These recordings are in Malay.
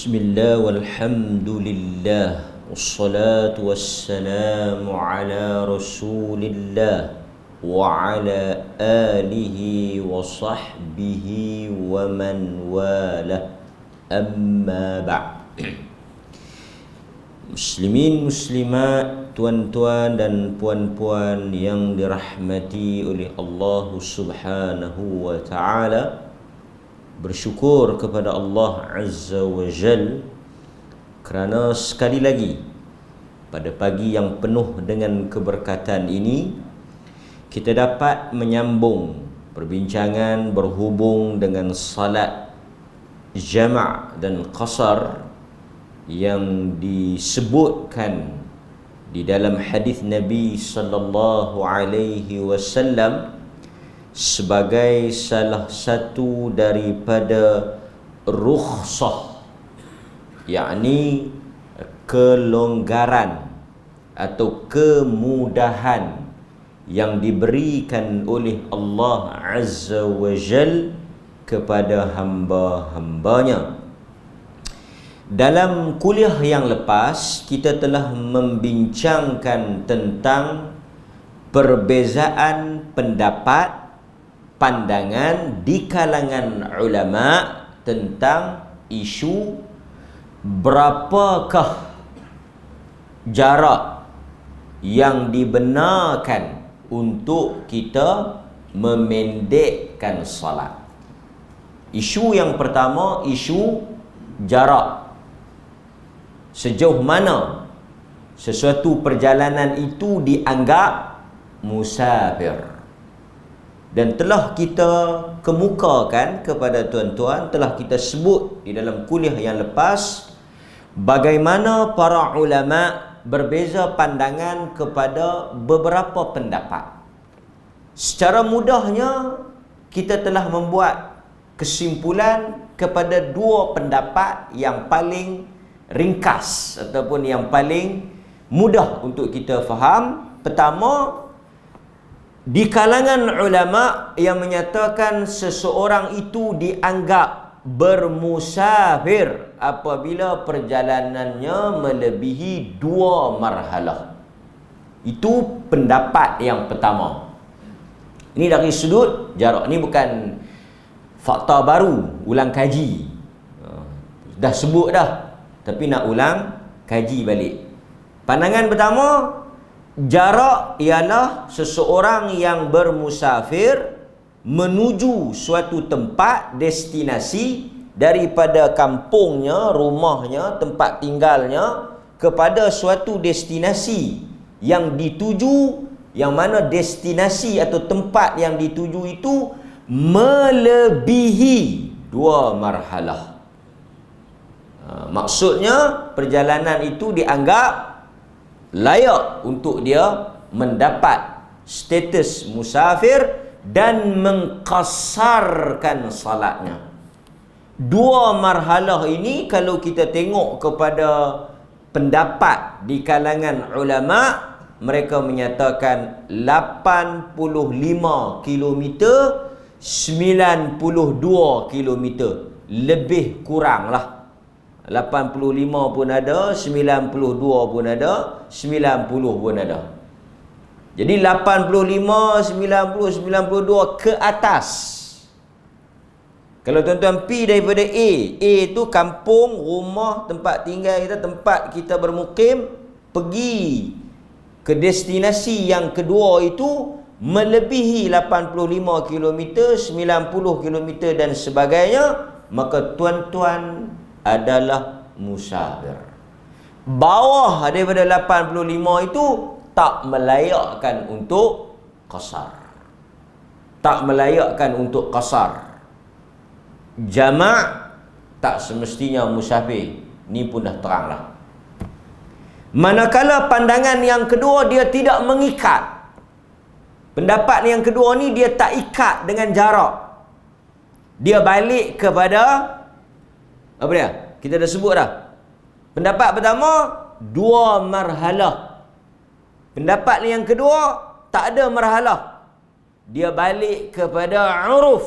Bismillah walhamdulillah wassalatu wassalamu ala rasulillah wa ala alihi wa sahbihi wa man wala, amma ba'd. Muslimin muslimat, tuan-tuan dan puan-puan yang dirahmati oleh Allah Subhanahu wa ta'ala, bersyukur kepada Allah Azza wa Jal kerana sekali lagi pada pagi yang penuh dengan keberkatan ini kita dapat menyambung perbincangan berhubung dengan salat jama' dan qasar yang disebutkan di dalam hadis Nabi sallallahu alaihi wasallam sebagai salah satu daripada rukhsah, yakni kelonggaran atau kemudahan yang diberikan oleh Allah Azza wa Jal kepada hamba-hambanya. Dalam kuliah yang lepas kita telah membincangkan tentang perbezaan pendapat, pandangan di kalangan ulama tentang isu berapakah jarak yang dibenarkan untuk kita memendekkan salat. Isu yang pertama, isu jarak. Sejauh mana sesuatu perjalanan itu dianggap musafir. Dan telah kita kemukakan kepada tuan-tuan, telah kita sebut di dalam kuliah yang lepas bagaimana para ulama berbeza pandangan kepada beberapa pendapat. Secara mudahnya kita telah membuat kesimpulan kepada dua pendapat yang paling ringkas ataupun yang paling mudah untuk kita faham. Pertama, di kalangan ulama yang menyatakan seseorang itu dianggap bermusafir apabila perjalanannya melebihi 2 marhalah. Itu pendapat yang pertama. Ini dari sudut jarak. Ini bukan fakta baru, ulang kaji. Dah sebut dah, tapi nak ulang kaji balik. Pandangan pertama, jarak ialah seseorang yang bermusafir menuju suatu tempat, destinasi, daripada kampungnya, rumahnya, tempat tinggalnya kepada suatu destinasi yang dituju, yang mana destinasi atau tempat yang dituju itu melebihi 2 marhalah. Maksudnya perjalanan itu dianggap layak untuk dia mendapat status musafir dan mengqasarkan salatnya. 2 marhalah ini kalau kita tengok kepada pendapat di kalangan ulama, mereka menyatakan 85 km, 92 km, lebih kuranglah. 85 pun ada, 92 pun ada, 90 pun ada. Jadi 85, 90, 92 ke atas. Kalau tuan-tuan pi daripada A itu kampung, rumah, tempat tinggal kita, tempat kita bermukim, pergi ke destinasi yang kedua itu melebihi 85 km, 90 km dan sebagainya, maka tuan-tuan adalah musafir. Bawah daripada 85 itu tak melayakkan untuk qasar. Tak melayakkan untuk qasar. Jama' tak semestinya musafir. Ni pun dah teranglah. Manakala pandangan yang kedua dia tidak mengikat. Pendapat yang kedua ni dia tak ikat dengan jarak. Dia balik kepada apa dia? Kita dah sebut dah. Pendapat pertama 2 marhalah. Pendapat yang kedua tak ada marhalah. Dia balik kepada uruf.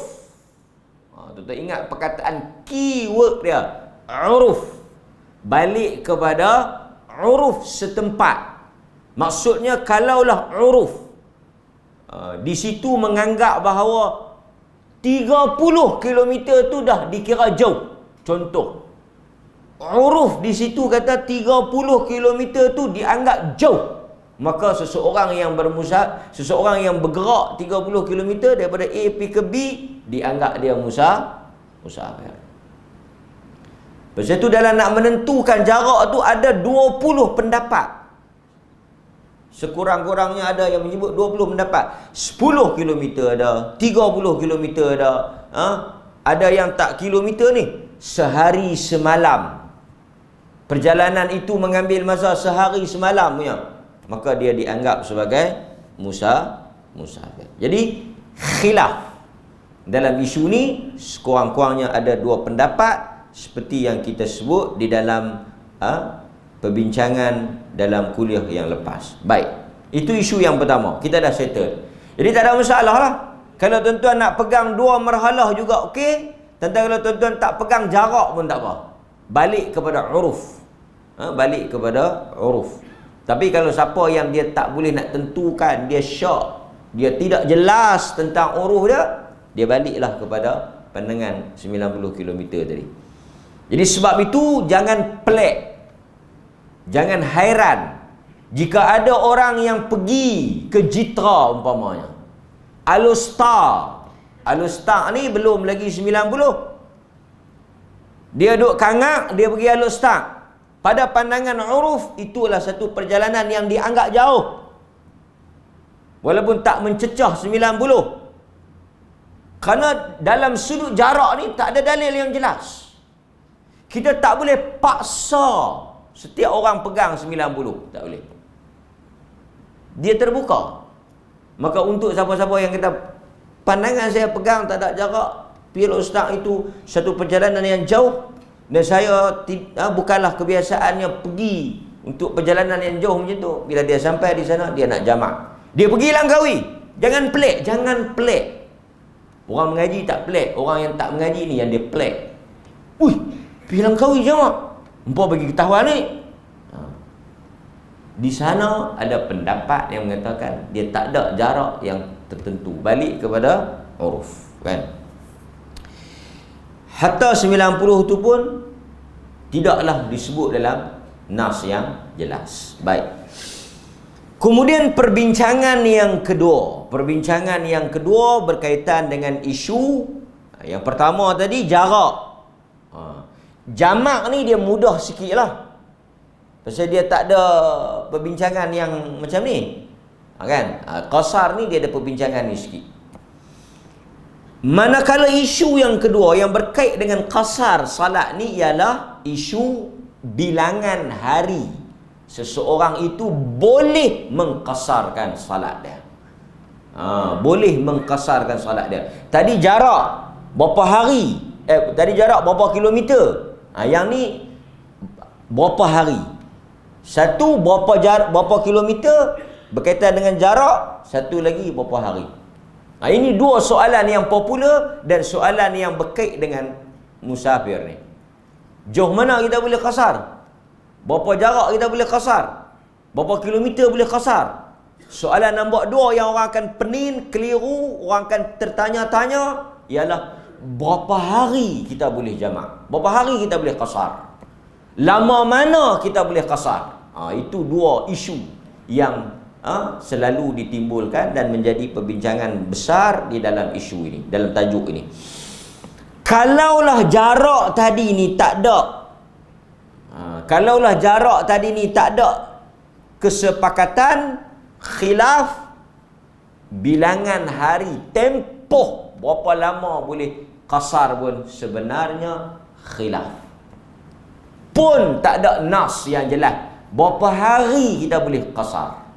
Tuan-tuan ingat perkataan keyword dia, uruf. balik kepada uruf setempat. Maksudnya kalaulah uruf di situ menganggap bahawa 30 kilometer tu dah dikira jauh. Contoh, uruf di situ kata 30 kilometer tu dianggap jauh. Maka seseorang yang bergerak 30 kilometer daripada A pergi ke B, dianggap dia musafir. Lepas itu dalam nak menentukan jarak tu ada 20 pendapat. Sekurang-kurangnya ada yang menyebut 20 pendapat. 10 kilometer ada, 30 kilometer ada. Ada yang tak kilometer ni, sehari semalam. Perjalanan itu mengambil masa sehari semalam punya. Maka dia dianggap sebagai musafir. Jadi khilaf dalam isu ni sekurang-kurangnya ada 2 pendapat seperti yang kita sebut di dalam perbincangan dalam kuliah yang lepas. Baik, itu isu yang pertama. Kita dah settle. Jadi tak ada masalah lah. Kalau tuan-tuan nak pegang 2 marhalah juga okey. Tentang kalau tuan-tuan tak pegang jarak pun tak apa. Balik kepada uruf. Balik kepada uruf. Tapi kalau siapa yang dia tak boleh nak tentukan, dia syak, dia tidak jelas tentang uruf dia baliklah kepada pandangan 90 km tadi. Jadi sebab itu jangan pelik, jangan hairan jika ada orang yang pergi ke Jitra umpamanya, Alustar ni belum lagi 90, dia duduk Kangak, dia pergi Alustar. Pada pandangan uruf, itulah satu perjalanan yang dianggap jauh, walaupun tak mencecah 90. Kerana dalam sudut jarak ni tak ada dalil yang jelas. Kita tak boleh paksa setiap orang pegang 90. Tak boleh. Dia terbuka. Maka untuk siapa-siapa yang kata pandangan saya pegang tak ada jarak, pergi Ustaz itu satu perjalanan yang jauh, dan saya bukanlah kebiasaannya pergi untuk perjalanan yang jauh macam tu. Bila dia sampai di sana, dia nak jamak. Dia pergi Langkawi. Jangan pelik, jangan pelik. Orang mengaji tak pelik, orang yang tak mengaji ni yang dia pelik. Ui, pergi Langkawi jamak. Empa bagi ketahuan ni. Di sana ada pendapat yang mengatakan dia tak ada jarak yang tertentu. Balik kepada uruf, kan? Hatta 90 tu pun tidaklah disebut dalam nas yang jelas. Baik. Kemudian perbincangan yang kedua berkaitan dengan isu yang pertama tadi, jarak. Jamak ni dia mudah sikit lah, pasal dia tak ada perbincangan yang macam ni, kan? Qasar ni dia ada perbincangan ni sikit. Manakala isu yang kedua yang berkait dengan qasar salat ni ialah isu bilangan hari. Seseorang itu boleh mengqasarkan salat dia. Boleh mengqasarkan salat dia. Tadi jarak berapa hari? Tadi jarak berapa kilometer? Yang ni berapa hari? Satu berapa kilometer berkaitan dengan jarak, satu lagi berapa hari. Ini 2 soalan yang popular dan soalan yang berkait dengan musafir ni. Jauh mana kita boleh qasar? Berapa jarak kita boleh qasar? Berapa kilometer boleh qasar? Soalan nombor 2 yang orang akan pening, keliru, orang akan tertanya-tanya ialah berapa hari kita boleh jamak? Berapa hari kita boleh qasar? Lama mana kita boleh qasar? Itu 2 isu yang selalu ditimbulkan dan menjadi perbincangan besar di dalam isu ini, dalam tajuk ini. Kalaulah jarak tadi ni tak ada, kesepakatan, khilaf, bilangan hari, tempoh berapa lama boleh qasar pun sebenarnya khilaf. Pun tak ada nas yang jelas berapa hari kita boleh qasar.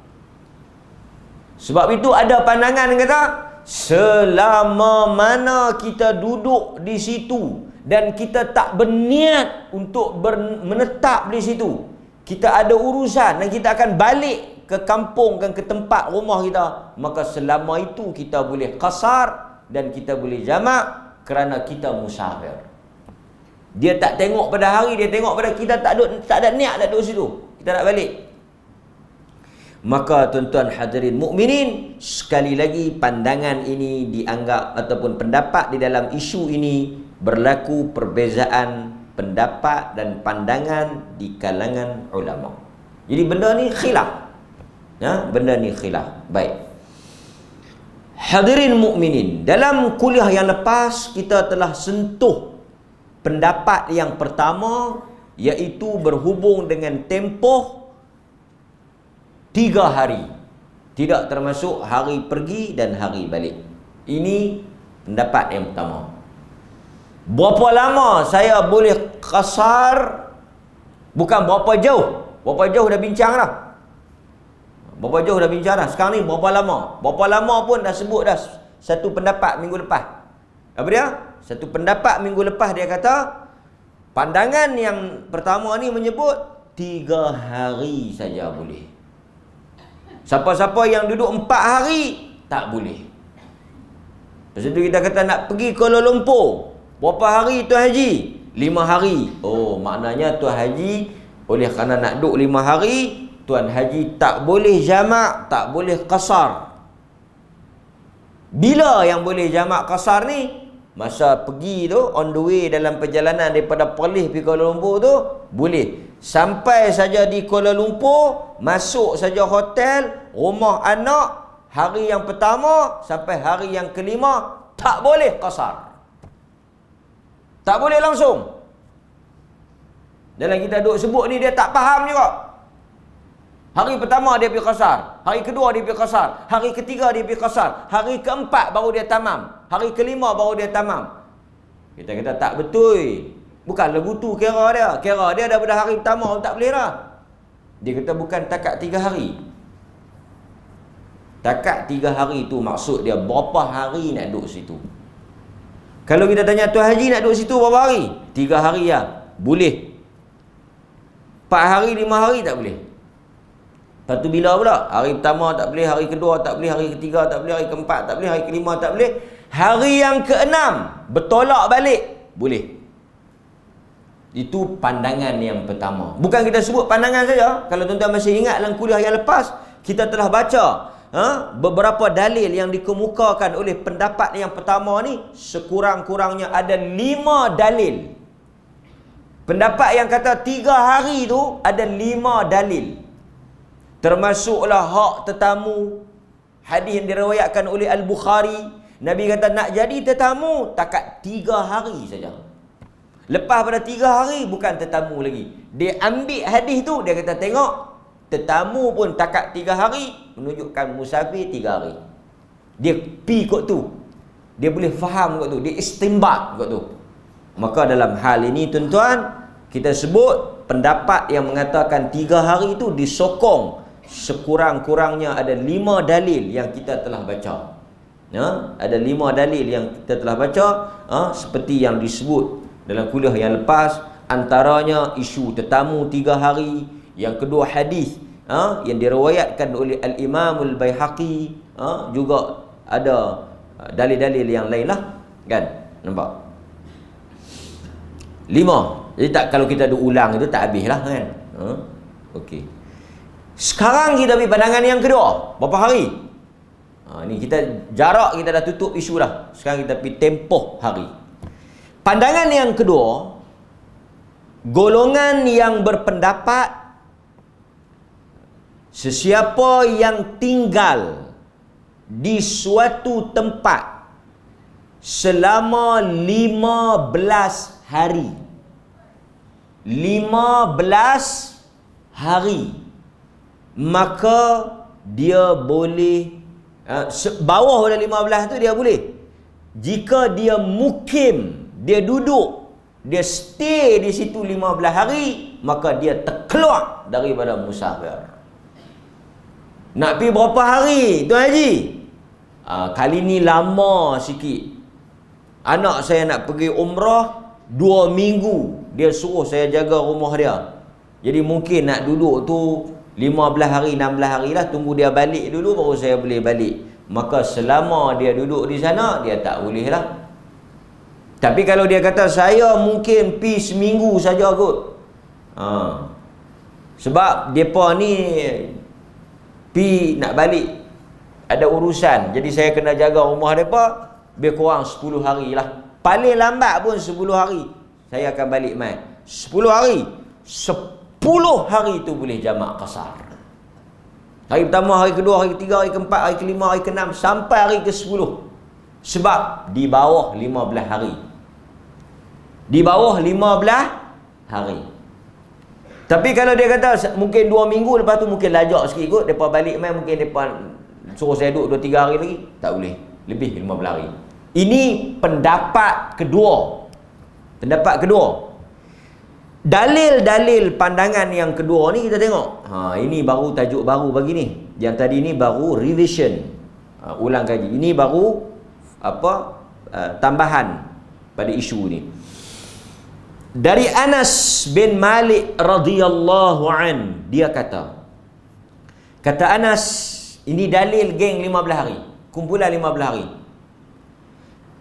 Sebab itu ada pandangan yang kata selama mana kita duduk di situ dan kita tak berniat untuk menetap di situ, kita ada urusan dan kita akan balik ke kampung dan ke tempat rumah kita, maka selama itu kita boleh qasar dan kita boleh jamak kerana kita musafir. Dia tak tengok pada hari, dia tengok pada kita tak ada niat nak duduk situ. Kita nak balik. Maka tuan-tuan hadirin mukminin, sekali lagi pandangan ini dianggap ataupun pendapat di dalam isu ini berlaku perbezaan pendapat dan pandangan di kalangan ulama. Jadi benda ni khilaf. Ya, benda ni khilaf. Baik. Hadirin mukminin, dalam kuliah yang lepas kita telah sentuh pendapat yang pertama, iaitu berhubung dengan tempoh 3 hari, tidak termasuk hari pergi dan hari balik. Ini pendapat yang pertama. Berapa lama saya boleh qasar? Bukan berapa jauh. Berapa jauh dah bincang dah. Berapa jauh dah bincang dah. Sekarang ni berapa lama? Berapa lama pun dah sebut dah satu pendapat minggu lepas. Apa dia? Satu pendapat minggu lepas dia kata, pandangan yang pertama ni menyebut 3 hari saja boleh. Siapa-siapa yang duduk 4 hari tak boleh. Lepas tu kita kata nak pergi Kuala Lumpur, berapa hari Tuan Haji? 5 hari. Oh, maknanya Tuan Haji oleh kerana nak duduk 5 hari, Tuan Haji tak boleh jamak, tak boleh qasar. Bila yang boleh jamak qasar ni? Masa pergi tu, on the way dalam perjalanan daripada Perlis pergi Kuala Lumpur tu, boleh. Sampai saja di Kuala Lumpur, masuk saja hotel, rumah anak, hari yang pertama sampai hari yang kelima, tak boleh qasar. Tak boleh langsung. Dalam kita duk sebut ni, dia tak faham juga. Hari pertama dia pergi qasar, hari kedua dia pergi qasar, hari ketiga dia pergi qasar, hari keempat baru dia tamam, hari kelima baru dia tamam. Kita kata tak betul. Bukan lagu tu kira dia. Kira dia daripada hari pertama tak boleh dah. Dia kata bukan takat 3 hari. Takat 3 hari tu maksud dia berapa hari nak duduk situ. Kalau kita tanya Tuan Haji nak duduk situ berapa hari? 3 hari ya. Boleh. 4 hari, 5 hari tak boleh. Lepas tu bila pula? Hari pertama tak boleh, hari kedua tak boleh, hari ketiga tak boleh, hari keempat tak boleh, hari kelima tak boleh. Hari yang keenam bertolak balik, boleh. Itu pandangan yang pertama. Bukan kita sebut pandangan saja. Kalau tuan-tuan masih ingat dalam kuliah yang lepas, kita telah baca beberapa dalil yang dikemukakan oleh pendapat yang pertama ni. Sekurang-kurangnya ada 5 dalil. Pendapat yang kata 3 hari tu ada 5 dalil. Termasuklah hak tetamu. Hadis yang diriwayatkan oleh Al-Bukhari. Nabi kata nak jadi tetamu takat 3 hari saja. Lepas pada 3 hari bukan tetamu lagi. Dia ambil hadis tu, dia kata tengok, tetamu pun takat 3 hari, menunjukkan musafir 3 hari. Dia pi kot tu. Dia boleh faham kot tu, dia istimbat kot tu. Maka dalam hal ini tuan-tuan, kita sebut pendapat yang mengatakan 3 hari itu disokong sekurang-kurangnya ada 5 dalil yang kita telah baca. Ada 5 dalil yang kita telah baca, seperti yang disebut dalam kuliah yang lepas, antaranya isu tetamu 3 hari, yang kedua hadis yang diriwayatkan oleh Al-Imam Al-Baihaqi, juga ada dalil-dalil yang lain lah, kan? Nampak? 5. Jadi tak, kalau kita ada ulang itu tak habis lah, kan? Okey. Sekarang kita ambil pandangan yang kedua. Berapa hari? Ni kita jarak, kita dah tutup isu dah. Sekarang kita pergi tempoh hari. Pandangan yang kedua, golongan yang berpendapat sesiapa yang tinggal di suatu tempat selama 15 hari. 15 hari. Maka dia boleh, bawah pada 15 tu dia boleh. Jika dia mukim, dia duduk, dia stay di situ 15 hari, maka dia terkeluar daripada musafir. Nak pergi berapa hari Tuan Haji? Kali ni lama sikit. Anak saya nak pergi umrah 2 minggu. Dia suruh saya jaga rumah dia. Jadi mungkin nak duduk tu 15 hari, 16 hari lah. Tunggu dia balik dulu baru saya boleh balik. Maka selama dia duduk di sana, dia tak boleh lah. Tapi kalau dia kata saya mungkin pi seminggu saja kot. Sebab depa ni pi nak balik ada urusan. Jadi saya kena jaga rumah depa lebih kurang 10 hari lah. Paling lambat pun 10 hari saya akan balik mai. 10 hari. 10 hari tu boleh jamak qasar. Hari pertama, hari kedua, hari ketiga, hari keempat, hari kelima, hari keenam sampai hari ke-10. Sebab di bawah 15 hari. Di bawah 15 hari. Tapi kalau dia kata mungkin 2 minggu lepas tu mungkin lajak sikit kot, depa balik mai mungkin depa suruh saya duduk 2-3 hari lagi, tak boleh. Lebih 15 hari. Ini pendapat kedua. Pendapat kedua. Dalil-dalil pandangan yang kedua ni kita tengok. Ini baru tajuk baru bagi ni. Yang tadi ni baru revision. Ulang kaji. Ini baru tambahan pada isu ni. Dari Anas bin Malik radhiyallahu an, dia kata Anas, ini dalil geng 15 hari. Kumpulan 15 hari.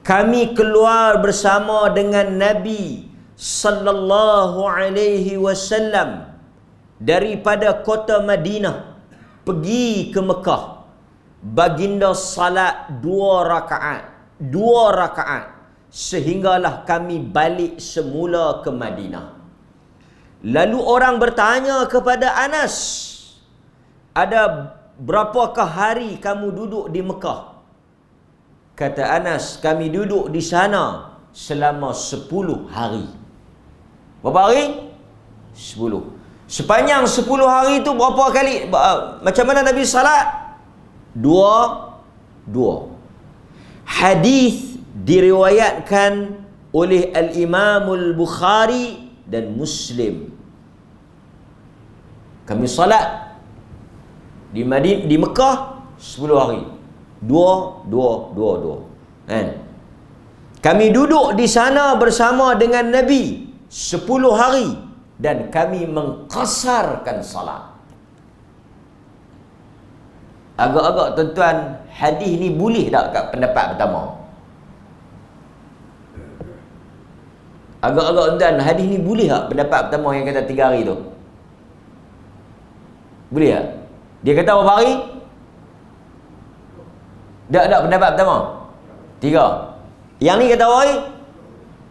Kami keluar bersama dengan Nabi sallallahu alaihi wasallam daripada kota Madinah pergi ke Mekah. Baginda salat 2 rakaat sehinggalah kami balik semula ke Madinah. Lalu orang bertanya kepada Anas, ada berapakah hari kamu duduk di Mekah? Kata Anas, kami duduk di sana selama 10 hari. Berapa hari? 10. Sepanjang 10 hari itu berapa kali? Macam mana Nabi salat? 2. Hadis diriwayatkan oleh Al-Imamul Bukhari dan Muslim. Kami salat di Mekah 10 hari. 2. Kan? Kami duduk di sana bersama dengan Nabi 10 hari dan kami mengqasarkan salat. Agak-agak tuan-tuan, hadis ni boleh tak kat pendapat pertama? Agak-agak tuan-tuan, hadis ni boleh tak pendapat pertama yang kata 3 hari tu? Boleh tak? Dia kata berapa hari? Tak pendapat pertama? 3. Yang ni kata apa hari?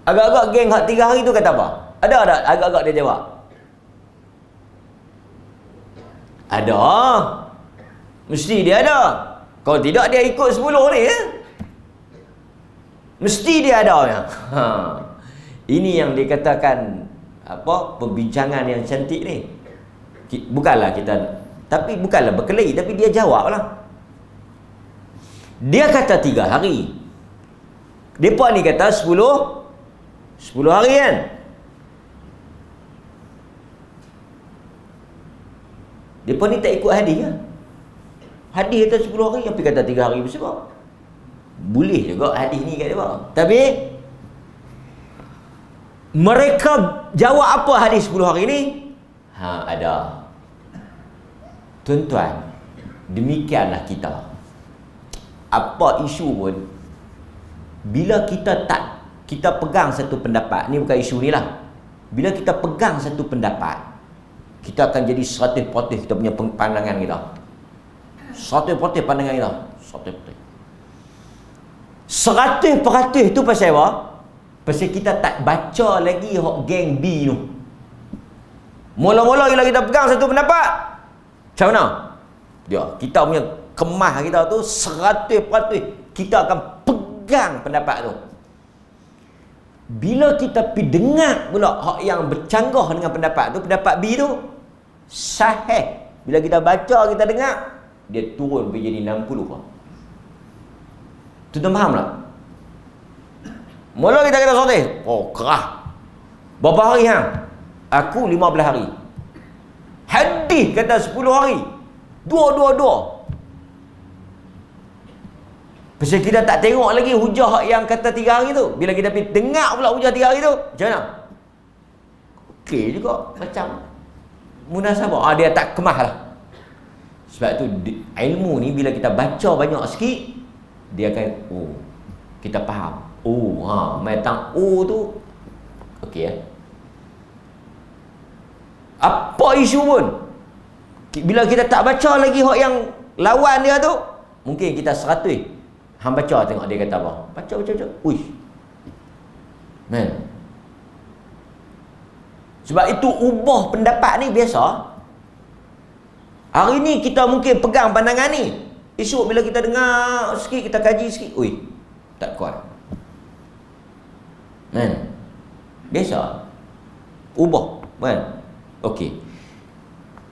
Agak-agak geng hak 3 hari tu kata apa? Ada tak agak-agak dia jawab? Ada. Mesti dia ada. Kalau tidak dia ikut 10 ni ya? Mesti dia ada ya? Ini yang dikatakan perbincangan yang cantik ni. Bukanlah berkelahi, tapi dia jawab lah. Dia kata 3 hari. Depa ni kata 10 hari kan. Depa ni tak ikut hadis kan. Hadis kata 10 hari, tapi kata 3 hari sebab boleh juga hadis ni kat depa. Tapi mereka jawab apa hadis 10 hari ni? Ada. Tuan-tuan, demikianlah kita. Apa isu pun, bila kita pegang satu pendapat, ni bukan isu ni lah. Bila kita pegang satu pendapat, kita akan jadi 100% kita punya pandangan kita. 100% pandangan kita. 100% tu pasal apa? Pasal kita tak baca lagi hok geng B tu. Mula-mula bila kita pegang satu pendapat, macam mana? Kita punya kemah kita tu 100% kita akan pegang pendapat tu. Bila kita pergi dengar pula hak yang bercanggah dengan pendapat tu, pendapat B tu sahih. Bila kita baca, kita dengar, dia turun pergi jadi 60 lah. Tuan-tuan faham tak? Mula kita kata sotih, kerah. Berapa hari hang? Aku 15 hari. Hadis kata 10 hari. 2. Pasal kita tak tengok lagi hujah yang kata 3 hari tu. Bila kita pergi dengar pula hujah 3 hari tu, macam mana? Okey juga. Macam munasabah. Dia tak kemah lah. Sebab tu ilmu ni bila kita baca banyak sikit, dia akan kita faham. O, metang O tu okey ya. Apa isu pun, bila kita tak baca lagi hak yang lawan dia tu, mungkin kita 100 hang baca tengok dia kata apa. Baca. Uish. Man. Sebab itu ubah pendapat ni biasa. Hari ni kita mungkin pegang pandangan ni. Esok bila kita dengar sikit, kita kaji sikit, ui, tak kuat. Man. Biasa. Ubah. Man. Okey.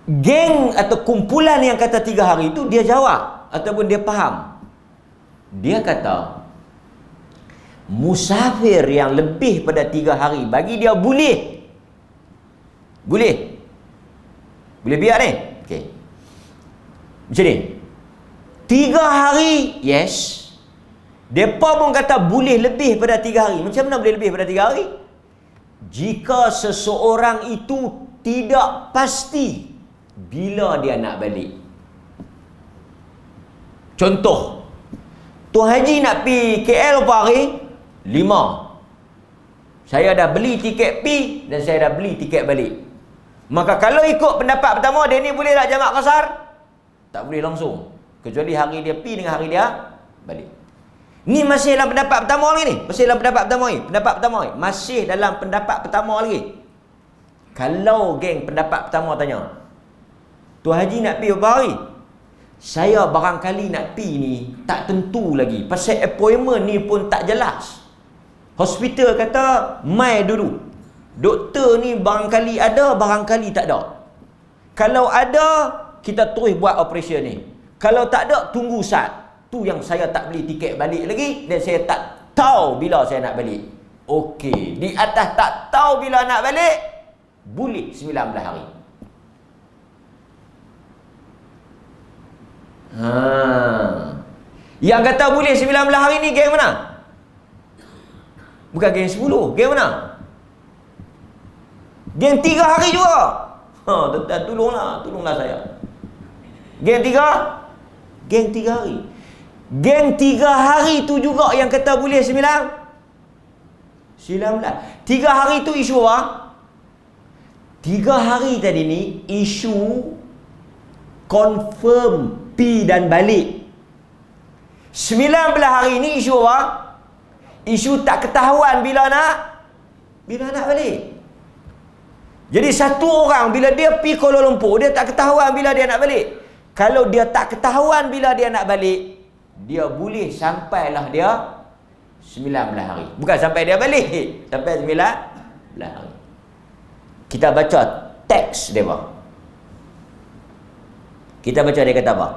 Geng atau kumpulan yang kata 3 hari itu, dia jawab ataupun dia faham. Dia kata musafir yang lebih pada 3 hari bagi dia boleh biar ni. Okey, macam ni, 3 hari yes, mereka pun kata boleh lebih pada 3 hari. Macam mana boleh lebih pada 3 hari? Jika seseorang itu tidak pasti bila dia nak balik. Contoh, Tuan Haji nak pergi KL berapa hari? 5. Saya dah beli tiket pi dan saya dah beli tiket balik. Maka kalau ikut pendapat pertama, dia ni boleh tak jamak qasar? Tak boleh langsung. Kecuali hari dia pi dengan hari dia balik. Ni masih dalam pendapat pertama lagi ni. Masih dalam pendapat pertama ni. Masih dalam pendapat pertama lagi. Kalau geng pendapat pertama tanya, Tuan Haji nak pi berapa hari? Saya barangkali nak pi ni tak tentu lagi. Pasal appointment ni pun tak jelas. Hospital kata mai dulu. Doktor ni barangkali ada, barangkali tak ada. Kalau ada, kita terus buat operation ni. Kalau tak ada, tunggu sat. Tu yang saya tak beli tiket balik lagi dan saya tak tahu bila saya nak balik. Okey, di atas tak tahu bila nak balik, boleh 19 hari. Yang kata boleh 19 hari ni geng mana? Bukan geng 10, geng mana? Geng 3 hari juga. Tuan, tolonglah saya. Geng 3 hari. Geng 3 hari tu juga yang kata boleh 19. 3 hari tu isu apa? 3 hari tadi ni isu confirm pi dan balik. 19 hari ni isu apa? Isu tak ketahuan bila nak balik. Jadi satu orang bila dia pi Kuala Lumpur, dia tak ketahuan bila dia nak balik. Kalau dia tak ketahuan bila dia nak balik, dia boleh sampailah dia 19 hari. Bukan sampai dia balik, sampai 19 hari. Kita baca teks dia apa. Kita baca dia kata apa.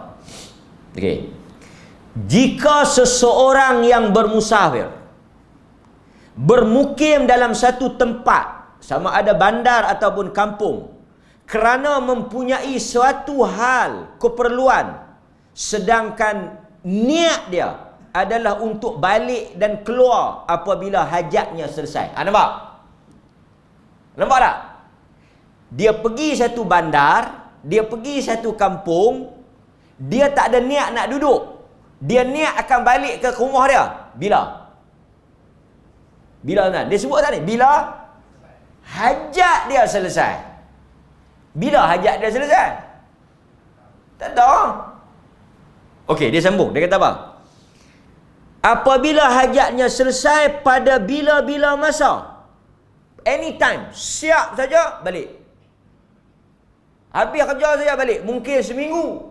Okey. Jika seseorang yang bermusafir bermukim dalam satu tempat, sama ada bandar ataupun kampung, kerana mempunyai suatu hal keperluan, sedangkan niat dia adalah untuk balik dan keluar apabila hajatnya selesai. Nampak? Nampak tak? Dia pergi satu bandar, dia pergi satu kampung, dia tak ada niat nak duduk. Dia niat akan balik ke rumah dia. Bila kan? Dia sebut tak ni? Bila hajat dia selesai. Bila hajat dia selesai? Tak tahu. Okey, dia sambung. Dia kata apa? Apabila hajatnya selesai pada bila-bila masa, anytime, siap saja balik. Habis kerja saja balik. Mungkin seminggu,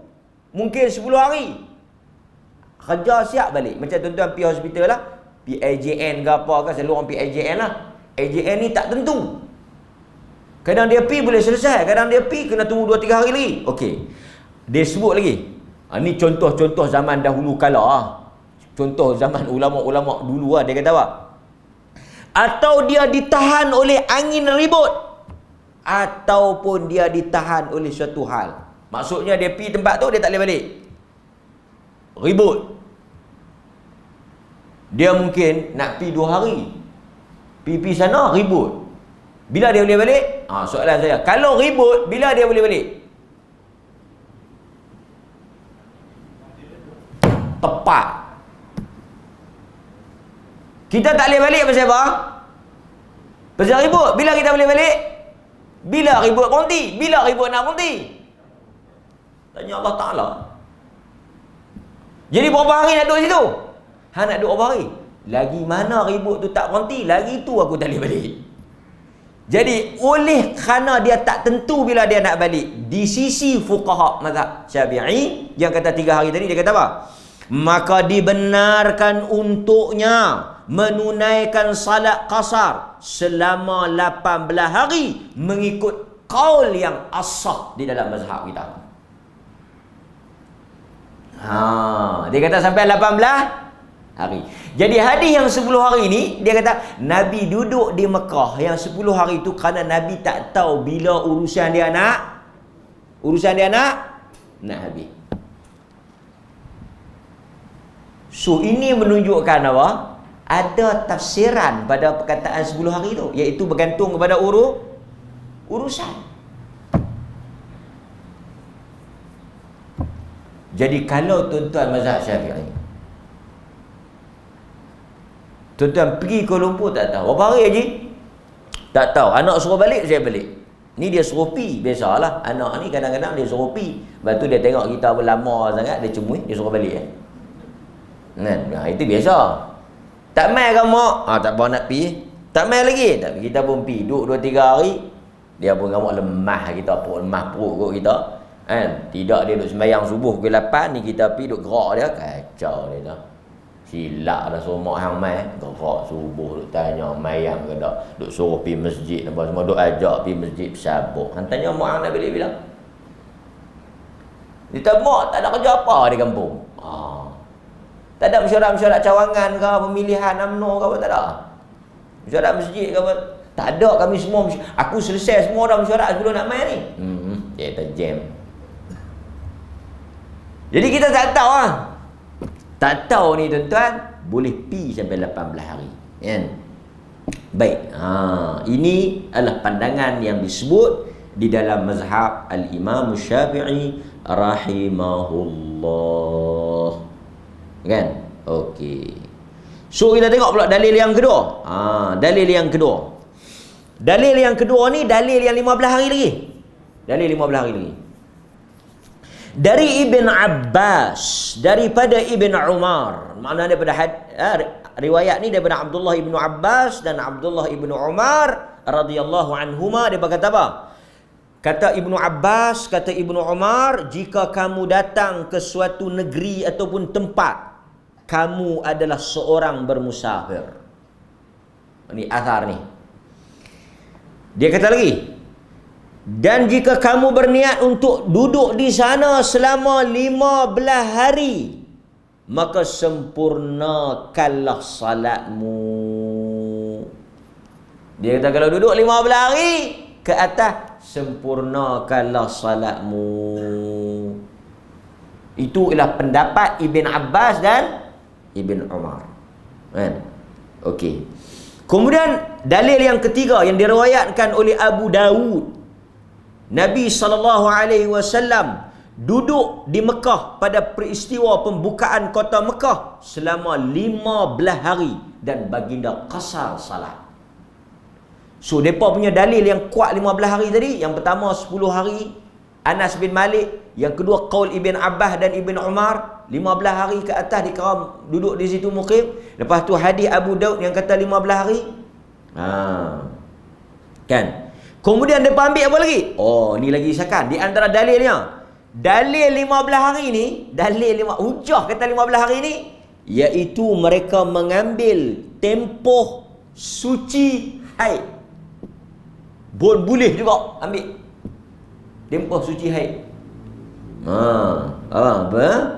mungkin 10 hari. Kerja siap balik. Macam tuan-tuan pergi hospital lah, pergi AJN ke apa ke, selalu orang pergi AJN lah. AJN ni tak tentu. Kadang dia pergi boleh selesai, kadang dia pergi kena tunggu 2-3 hari lagi. Okey. Dia sebut lagi. Ni contoh-contoh zaman dahulu kala ah. Contoh zaman ulama-ulama dulu ah, dia kata apa? Atau dia ditahan oleh angin ribut, ataupun dia ditahan oleh suatu hal. Maksudnya dia pergi tempat tu dia tak boleh balik. Ribut. Dia mungkin nak pergi 2 hari. Pergi sana ribut. Bila dia boleh balik? Soalan saya, kalau ribut, bila dia boleh balik? Tepat. Kita tak boleh balik pasal apa? Pasal ribut. Bila kita boleh balik? Bila ribut berhenti? Bila ribut nak berhenti? Tanya Allah Ta'ala. Jadi berapa hari nak duduk situ? Hang nak duduk berapa hari? Lagi mana ribut tu tak berhenti, lagi tu aku tak boleh balik. Jadi oleh kerana dia tak tentu bila dia nak balik, di sisi fuqaha mazhab Syafi'i yang kata 3 hari tadi, dia kata apa? Maka dibenarkan untuknya menunaikan salat qasar selama 18 hari mengikut qaul yang asah di dalam mazhab kita. Dia kata sampai 18 hari. Jadi hadis yang 10 hari ni, dia kata Nabi duduk di Mekah yang 10 hari tu kerana Nabi tak tahu bila urusan dia nak habis. So ini menunjukkan apa? Ada tafsiran pada perkataan 10 hari tu, iaitu bergantung kepada urusan. Jadi kalau tuan-tuan mazhab Syafi'i, tuan-tuan pergi Kuala Lumpur tak tahu berapa hari haji? Tak tahu. Anak suruh balik, saya balik. Ni dia suruh pi. Biasalah anak ni kadang-kadang dia suruh pi. Lepas tu dia tengok kita lama sangat, dia cemui, dia suruh balik. Itu biasa. Tak mai ke mak? Tak apa nak pi. Tak mai lagi. Tak, kita pun pi. Duduk 2-3 hari. Dia pun kamu lemah kita, lemah perut kot kita. Tidak, dia duduk sembahyang subuh pukul 8 ni, kita pi duduk gerak dia. Kacau dia dah. Silap dah suruh mak hang mai. Gerak subuh duk tanya mayang ke tak. Duk suruh pergi masjid apa semua, duk ajak pergi masjid bersabuk. Hang tanya mak hang nak balik bila? Dia tak, mak tak ada kerja apa di kampung. Tak ada mesyuarat cawangan ke, pemilihan UMNO ke apa, tak ada. Mesyuarat masjid ke apa, tak ada. Kami semua, aku selesai semua dah mesyuarat sebelum nak mai ni. Dia terjam. Jadi kita tak tahu lah. Tak tahu ni tuan-tuan, boleh pi sampai 18 hari. Kan? Baik. Ini adalah pandangan yang disebut di dalam mazhab Al-Imam Syafi'i rahimahullah. Kan? Okey. So kita tengok pula dalil yang kedua. Dalil yang kedua. Dalil yang kedua ni dalil yang 15 hari lagi. Dalil 15 hari lagi. Dari Ibn Abbas, daripada Ibn Umar. Maknanya daripada riwayat ni daripada Abdullah Ibn Abbas dan Abdullah Ibn Umar radhiyallahu anhuma. Dia berkata apa? Kata Ibn Abbas, kata Ibn Umar, jika kamu datang ke suatu negeri ataupun tempat, kamu adalah seorang bermusafir. Ini athar ni. Dia kata lagi, dan jika kamu berniat untuk duduk di sana selama 15 hari, maka sempurnakanlah salatmu. Dia kata kalau duduk 15 hari ke atas, sempurnakanlah salatmu. Itu ialah pendapat Ibn Abbas dan Ibn Umar. Kan? Okey. Kemudian dalil yang ketiga yang diriwayatkan oleh Abu Dawud. Nabi SAW duduk di Mekah pada peristiwa pembukaan kota Mekah selama 15 hari dan baginda qasar salat. So mereka punya dalil yang kuat 15 hari tadi, yang pertama 10 hari Anas bin Malik, yang kedua qaul Ibn Abbas dan Ibn Umar 15 hari ke atas dikira duduk di situ mukim. Lepas tu hadis Abu Daud yang kata 15 hari. Kan? Kemudian dia ambil apa lagi? Ni lagi isakan di antara dalilnya. Dalil 15 hari ni, hujah kata 15 hari ni, iaitu mereka mengambil tempoh suci haid. Boleh juga ambil tempoh suci haid. Apa?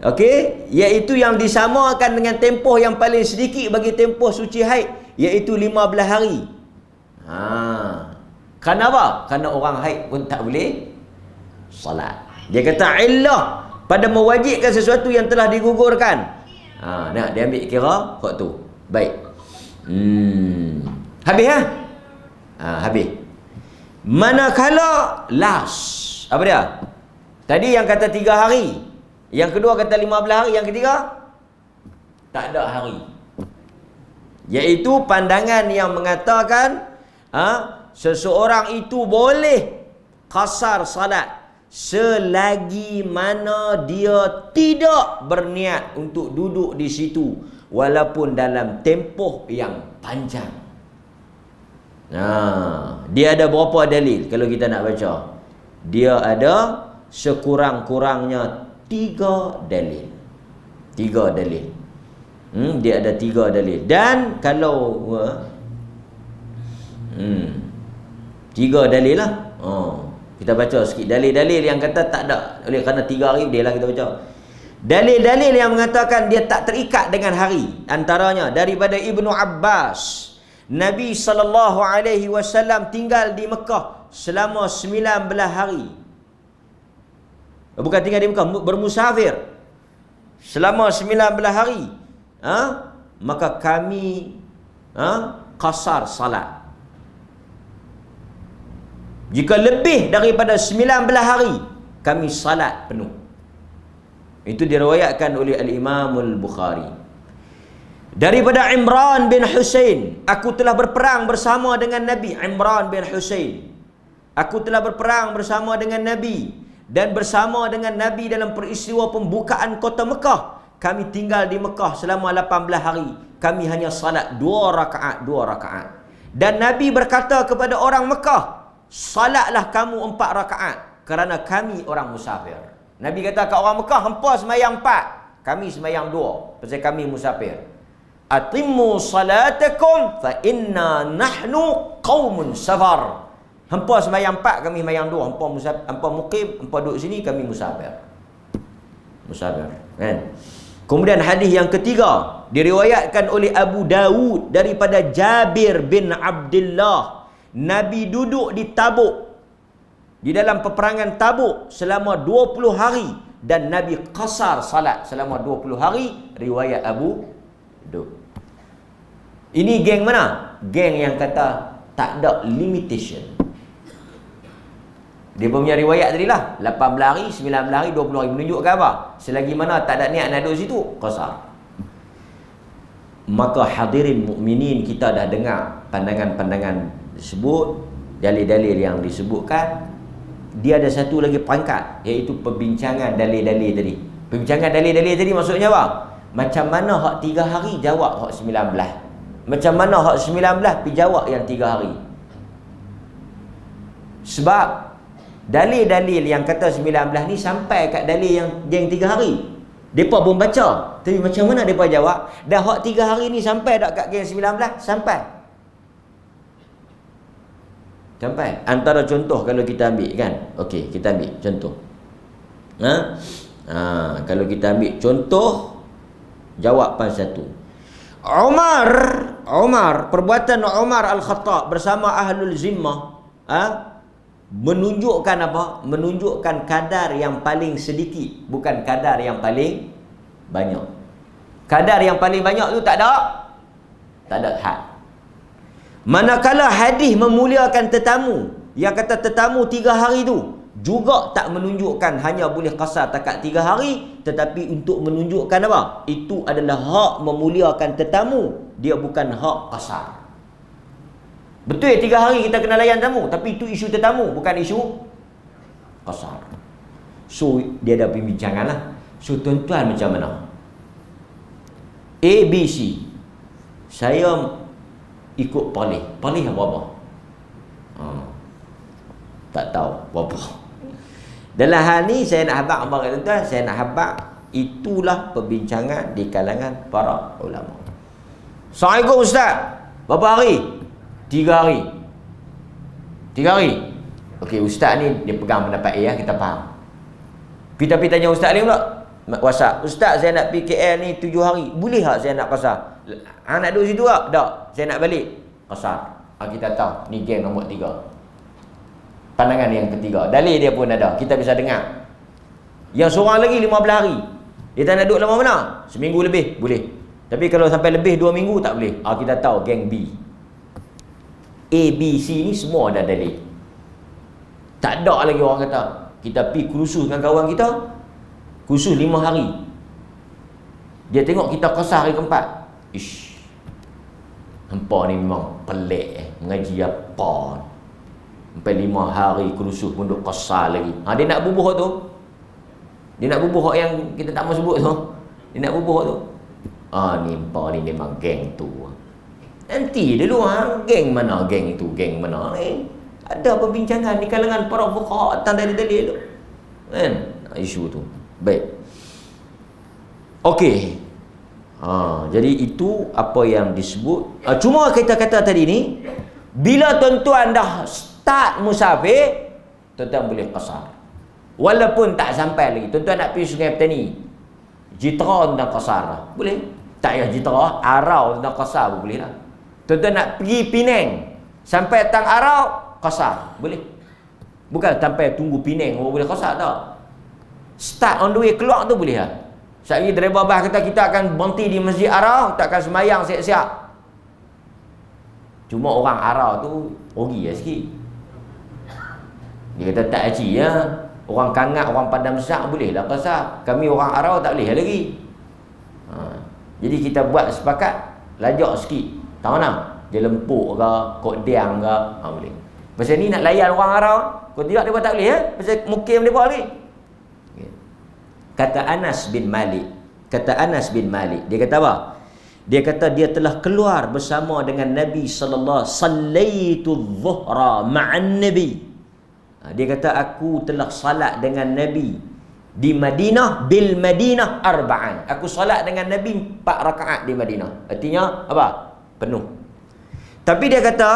Okey, iaitu yang disamakan dengan tempoh yang paling sedikit bagi tempoh suci haid, iaitu 15 hari. Kenapa? Kerana orang haid pun tak boleh salat. Dia kata illah pada mewajibkan sesuatu yang telah digugurkan. Nah, dia ambil kira hak tu. Baik. Habis ha? Habis. Manakala last. Apa dia? Tadi yang kata 3 hari. Yang kedua kata 15 hari. Yang ketiga tak ada hari. Iaitu pandangan yang mengatakan seseorang itu boleh qasar salat selagi mana dia tidak berniat untuk duduk di situ walaupun dalam tempoh yang panjang. Dia ada berapa dalil kalau kita nak baca? Dia ada sekurang-kurangnya 3 dalil. 3 dalil. Dia ada 3 dalil. Dan kalau 3 dalil lah. Kita baca sikit dalil-dalil yang kata tak ada. Oleh kerana 3 hari dia lah kita baca. Dalil-dalil yang mengatakan dia tak terikat dengan hari. Antaranya daripada Ibnu Abbas, Nabi SAW tinggal di Mekah selama 19 hari. Bukan tinggal di Mekah, bermusafir selama 19 hari. Maka kami qasar salat. Jika lebih daripada 19 hari, kami salat penuh. Itu diriwayatkan oleh Al-Imam Al-Bukhari. Daripada Imran bin Husain, aku telah berperang bersama dengan Nabi. Imran bin Husain, aku telah berperang bersama dengan Nabi dan bersama dengan Nabi dalam peristiwa pembukaan kota Mekah. Kami tinggal di Mekah selama 18 hari. Kami hanya salat 2 rakaat. Dan Nabi berkata kepada orang Mekah, salatlah kamu 4 rakaat kerana kami orang musafir. Nabi kata kat orang Mekah, hampa sembahyang 4, kami sembahyang 2 pasal kami musafir. Atimmu salatakum fa inna nahnu qaumun safar. Hampa sembahyang 4, kami sembahyang 2. Hampa mukim, hampa duduk sini, kami musafir. Kan? Kemudian hadis yang ketiga diriwayatkan oleh Abu Dawud daripada Jabir bin Abdullah. Nabi duduk di Tabuk, di dalam peperangan Tabuk selama 20 hari dan Nabi qasar salat selama 20 hari. Riwayat Abu Dawud. Ini geng mana? Geng yang kata tak ada limitation. Dia punya riwayat tadi lah, 18 hari, 19 hari, 20 hari. Menunjukkan apa? Selagi mana tak ada niat nak duduk situ, qasar. Maka hadirin mukminin, kita dah dengar pandangan-pandangan disebut, dalil-dalil yang disebutkan. Dia ada satu lagi pangkat, iaitu perbincangan dalil-dalil tadi. Perbincangan dalil-dalil tadi maksudnya apa? Macam mana hak 3 hari jawab hak 19. Macam mana hak 19 pergi jawab yang 3 hari. Sebab dalil-dalil yang kata 19 ni sampai kat dalil yang 3 hari. Mereka pun baca, tapi macam mana mereka jawab? Dah hak 3 hari ni sampai tak kat geng 19? Sampai. Antara contoh kalau kita ambil kan. Okey, kita ambil contoh. Kalau kita ambil contoh, jawapan satu. Umar, perbuatan Umar Al-Khattab bersama Ahlul Zimmah menunjukkan apa? Menunjukkan kadar yang paling sedikit, bukan kadar yang paling banyak. Kadar yang paling banyak tu tak ada had. Manakala hadis memuliakan tetamu, yang kata tetamu 3 hari tu juga tak menunjukkan hanya boleh qasar takat 3 hari, tetapi untuk menunjukkan apa? Itu adalah hak memuliakan tetamu, dia bukan hak qasar. Betul 3 hari kita kena layan tamu, tapi itu isu tetamu, bukan isu qasar. So dia ada pembincangan lah. So tuan-tuan macam mana? A, B, C. Saya ikut palih apa? Tak tahu berapa. Dalam hal ni saya nak habaq abang tuan-tuan, saya nak habaq itulah perbincangan di kalangan para ulama. Assalamualaikum Ustaz. Berapa hari? 3 hari. 3 hari. Okey, Ustaz ni dia pegang pendapat A, kita faham. Kita pergi tanya Ustaz ni pula, WhatsApp, Ustaz saya nak pergi KL ni 7 hari. Boleh tak saya nak qasar? Nak duduk situ tak? Tak. Saya nak balik. Qasar. Kita tahu ni geng nombor 3. Pandangan yang ketiga, dalil dia pun ada, kita bisa dengar. Yang seorang lagi 15 hari, dia tak nak duduk lama mana? Seminggu lebih, boleh. Tapi kalau sampai lebih 2 minggu tak boleh. Kita tahu geng B. A, B, C ni semua ada dalil. Tak ada lagi orang kata kita pergi kursus dengan kawan kita, kursus 5 hari, dia tengok kita qasar hari keempat, Hampa ni memang pelik mengaji apa. Sampai 5 hari kursus pun duk qasar lagi. Dia nak bubuh tu. Dia nak bubuh yang kita tak mau sebut tu. Dia nak bubuh tu. Ni hampa ni memang geng tu. Nanti dulu geng mana geng itu, geng mana ni. Ada perbincangan di kalangan para fuqaha tentang dalil-dalil tu. Kan? Isu tu. Baik. Okey. Jadi itu apa yang disebut. Cuma kita kata tadi ni, bila tuan-tuan dah start musafir, tuan-tuan boleh qasar. Walaupun tak sampai lagi. Tuan-tuan nak pergi Sungai Petani, Jitra tentang qasar lah. Boleh. Tak payah Jitra, Arau tentang qasar pun boleh lah. Tuan-tuan nak pergi Penang, sampai tang Arau, qasar. Boleh. Bukan sampai tunggu Penang baru boleh qasar, tak. Start on the way keluar tu boleh lah. Sekali driver bas kata kita akan berhenti di Masjid Arau, kita akan semayang siap-siap. Cuma orang Arau tu rugi lah sikit. Dia kata tak aci ya. Orang Kangat, orang Padang Besar boleh lah qasar. Kami orang Arau tak boleh lagi. Jadi kita buat sepakat, lajak sikit. Tak mana? Dia Lempuk ke, Kok Diang ke, boleh. Pasal ni nak layan orang Arau. Kalau tidak, dia tak boleh ya. Pasal mukim dia buat lagi. Kata Anas bin Malik. Dia kata apa? Dia kata dia telah keluar bersama dengan Nabi sallallahu sallaitu dhuhra ma'an Nabi. Dia kata aku telah salat dengan Nabi di Madinah, bil Madinah arba'an. Aku salat dengan Nabi 4 rakaat di Madinah. Artinya apa? Penuh. Tapi dia kata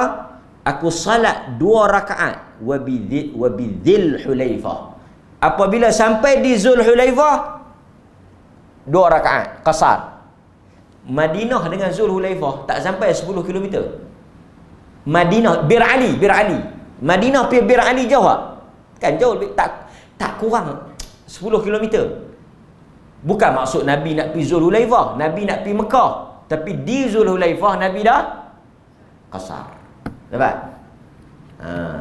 aku salat 2 rakaat wa bidzil Hulaifah. Apabila sampai di Zulhulaifah 2 rakaat qasar. Madinah dengan Zulhulaifah tak sampai 10 km. Madinah Bir Ali. Madinah pergi Bir Ali jauh tak? Kan jauh lebih, tak kurang 10 km. Bukan maksud Nabi nak pergi Zulhulaifah, Nabi nak pergi Mekah, tapi di Zulhulaifah Nabi dah qasar. Dapat?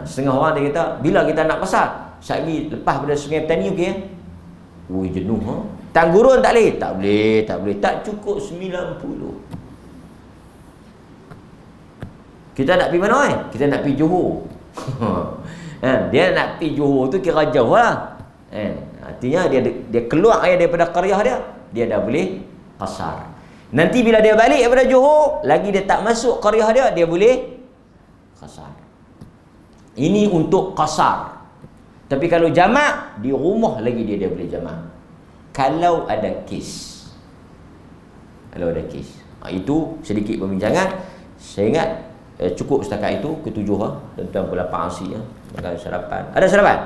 Setengah orang dia kata bila kita nak qasar, sekali lepas pada Sungai Petani okey. Jenuh Tang Gurun tak boleh. Tak boleh. Tak cukup 90. Kita nak pergi mana Kita nak pergi Johor. Dia nak pergi Johor tu kira jauh lah. Artinya dia keluar daripada qaryah dia dah boleh qasar. Nanti bila dia balik daripada Johor, lagi dia tak masuk qaryah dia boleh qasar. Ini untuk qasar. Tapi kalau jamak, di rumah lagi dia boleh jamak. Kalau ada kes. Itu sedikit perbincangan. Saya ingat cukup setakat itu. Ketujuh tentang pula Pak Asi. Makan sarapan. Ada sarapan?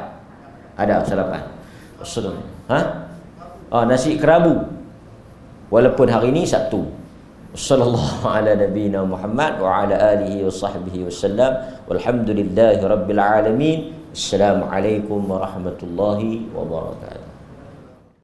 Ada sarapan. Nasi kerabu. Walaupun hari ini Sabtu. Sallallahu ala nabiyina Muhammad wa ala alihi wa sahbihi wasallam. Walhamdulillahi rabbil alamin. Assalamualaikum warahmatullahi wabarakatuh.